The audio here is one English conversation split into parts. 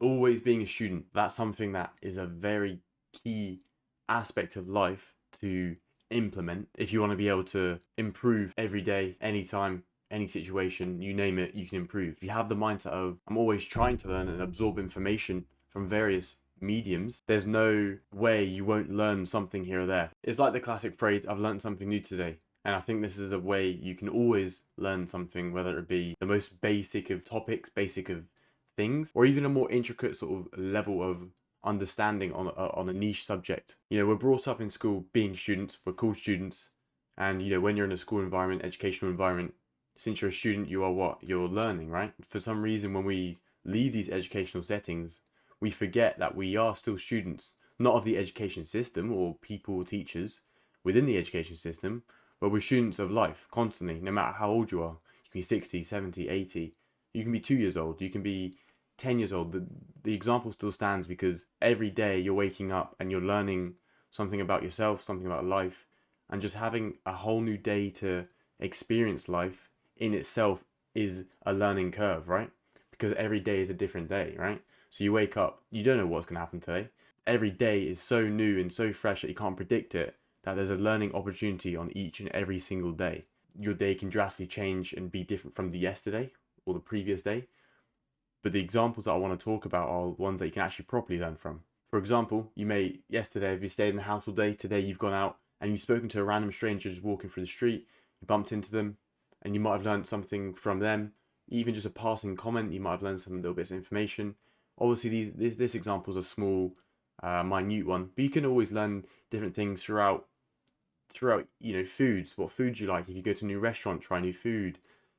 always being a student, that's something that is a very key aspect of life to implement if you want to be able to improve every day, anytime, any situation, you name it, you can improve. If you have the mindset of, I'm always trying to learn and absorb information from various mediums, there's no way you won't learn something here or there. It's like the classic phrase, I've learned something new today. And I think this is a way you can always learn something, whether it be the most basic of topics, basic of things, or even a more intricate sort of level of understanding on a niche subject. You know, we're brought up in school being students, we're called students, and you know, when you're in a school environment, educational environment, since you're a student, you are what? You're learning, right? For some reason, when we leave these educational settings, we forget that we are still students, not of the education system or people or teachers within the education system, but we're students of life constantly, no matter how old you are. You can be 60, 70, 80. You can be 2 years old. You can be 10 years old. The example still stands because every day you're waking up and you're learning something about yourself, something about life, and just having a whole new day to experience life in itself is a learning curve, right? Because every day is a different day, right? So you wake up, you don't know what's going to happen today. Every day is so new and so fresh that you can't predict it, that there's a learning opportunity on each and every single day. Your day can drastically change and be different from the yesterday or the previous day. But the examples that I want to talk about are ones that you can actually properly learn from. For example, yesterday, if you stayed in the house all day, today you've gone out and you've spoken to a random stranger just walking through the street, you bumped into them, and you might have learned something from them. Even just a passing comment, you might have learned some little bits of information. Obviously, this example is a small, minute one, but you can always learn different things throughout, you know, foods, what foods you like. If you go to a new restaurant, try new food.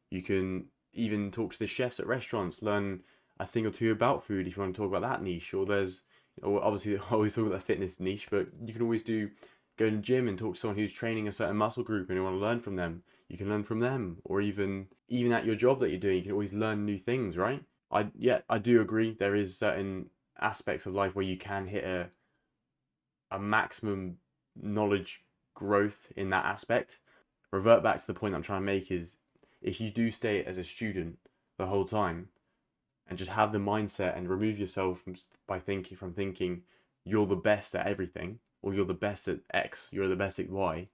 You can even talk to the chefs at restaurants, learn a thing or two about food if you want to talk about that niche. Or there's, you know, obviously I always talk about the fitness niche, but you can always go to the gym and talk to someone who's training a certain muscle group and you want to learn from them. You can learn from them, or even at your job that you're doing, you can always learn new things, right? I do agree there is certain aspects of life where you can hit a maximum knowledge growth in that aspect. Revert back to the point I'm trying to make is, if you do stay as a student the whole time and just have the mindset and remove yourself from thinking you're the best at everything, or you're the best at X, you're the best at Y,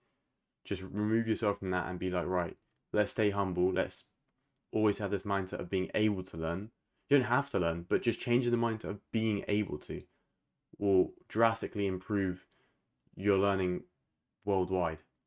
just remove yourself from that and be like, right, let's stay humble, let's always have this mindset of being able to learn. You don't have to learn, but just changing the mindset of being able to will drastically improve your learning worldwide.